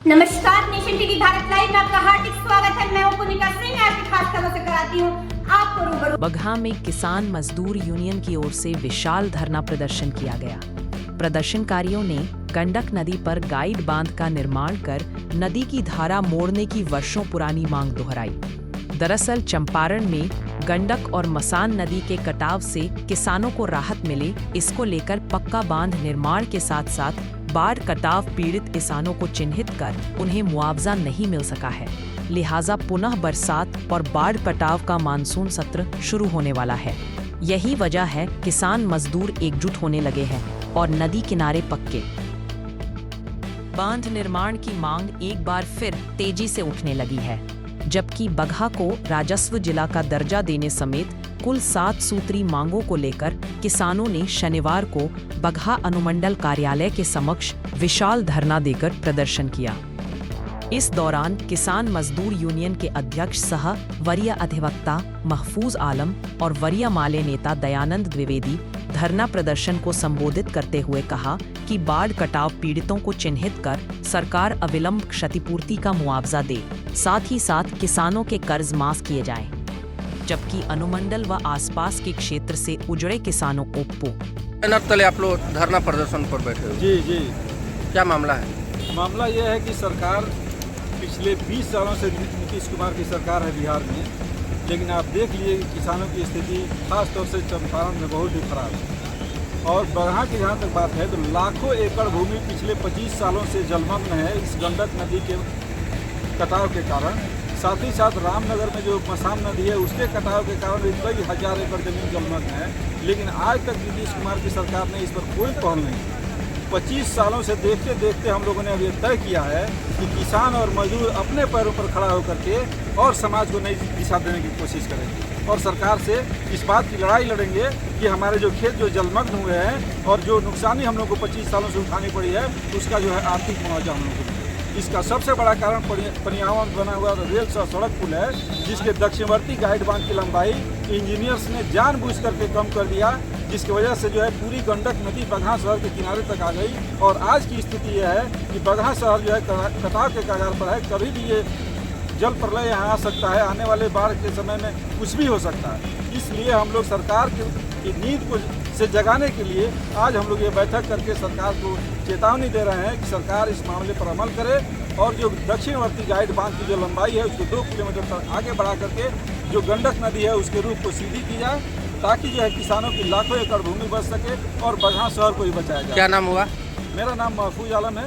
नमस्कार, nation TV Bharat live में आपका हार्दिक स्वागत है। मैं हूं पुनिका सिंह। आज की खास खबरों से कराती हूं आपको रूबरू। बगहा में किसान मजदूर यूनियन की ओर से विशाल धरना प्रदर्शन किया गया। प्रदर्शनकारियों ने गंडक नदी पर गाइड बांध का निर्माण कर नदी की धारा मोड़ने की वर्षों पुरानी मांग दोहराई। दरअसल चंपारण में गंडक और मसान नदी के कटाव से किसानों को राहत मिले, इसको लेकर पक्का बांध निर्माण के साथ साथ बाढ़ कटाव पीड़ित किसानों को चिन्हित कर उन्हें मुआवजा नहीं मिल सका है। लिहाजा पुनः बरसात और बाढ़ कटाव का मानसून सत्र शुरू होने वाला है। यही वजह है किसान मजदूर एकजुट होने लगे हैं और नदी किनारे पक्के बांध निर्माण की मांग एक बार फिर तेजी से उठने लगी है। जबकि बगहा को राजस्व जिला का दर्जा देने समेत कुल 7 सूत्री मांगों को लेकर किसानों ने शनिवार को बगहा अनुमंडल कार्यालय के समक्ष विशाल धरना देकर प्रदर्शन किया। इस दौरान किसान मजदूर यूनियन के अध्यक्ष सह वरीय अधिवक्ता महफूज आलम और वरीय माले नेता दयानंद द्विवेदी धरना प्रदर्शन को संबोधित करते हुए कहा कि बाढ़ कटाव पीड़ितों को चिन्हित कर सरकार अविलंब क्षतिपूर्ति का मुआवजा दे, साथ ही साथ किसानों के कर्ज माफ किए जाएं। जबकि अनुमंडल व आसपास के क्षेत्र से उजड़े किसानों को तले आप लोग धरना प्रदर्शन पर बैठे हो। जी क्या मामला है? मामला यह है कि सरकार पिछले 20 सालों से नीतीश कुमार की सरकार है बिहार में, लेकिन आप देख लिए किसानों की स्थिति खास तौर से चंपारण में बहुत ही खराब है। और बगहा की जहाँ तक बात है तो लाखों एकड़ भूमि पिछले 25 सालों से जलमग्न है इस गंडक नदी के कटाव के कारण। साथ ही साथ रामनगर में जो मसान नदी है उसके कटाव के कारण भी कई हजार एकड़ जमीन जलमग्न है, लेकिन आज तक नीतीश कुमार की सरकार ने इस पर कोई पहल नहीं की। 25 सालों से देखते देखते हम लोगों ने अब ये तय किया है कि किसान और मजदूर अपने पैरों पर खड़ा होकर के और समाज को नई दिशा देने की कोशिश करेंगे और सरकार से इस बात की लड़ाई लड़ेंगे कि हमारे जो खेत जो जलमग्न हुए हैं और जो नुकसानी हम लोग को 25 सालों से उठानी पड़ी है उसका जो है आर्थिक मुआवजा हम लोग को मिले। इसका सबसे बड़ा कारण परियावरण में बना हुआ रेल सड़क पुल है, जिसके दक्षिणवर्ती गाइड बांध की लंबाई इंजीनियर्स ने जानबूझ करके कम कर दिया, जिसकी वजह से जो है पूरी गंडक नदी बगहा शहर के किनारे तक आ गई। और आज की स्थिति यह है कि बगहा शहर जो है कटाव के कगार पर है। कभी भी ये जल प्रलय यहाँ आ सकता है, आने वाले बाढ़ के समय में कुछ भी हो सकता है। इसलिए हम लोग सरकार की नींद को से जगाने के लिए आज हम लोग ये बैठक करके सरकार को चेतावनी दे रहे हैं कि सरकार इस मामले पर अमल करे और जो दक्षिणवर्ती गाइड बांध की जो लंबाई है उसको 2 किलोमीटर तक आगे बढ़ा करके जो गंडक नदी है उसके रूप को सीधी की जाए, ताकि जो है किसानों की लाखों एकड़ भूमि बच सके और बगहा शहर को ही बचाया जाए। क्या नाम हुआ? मेरा नाम महफूज आलम है।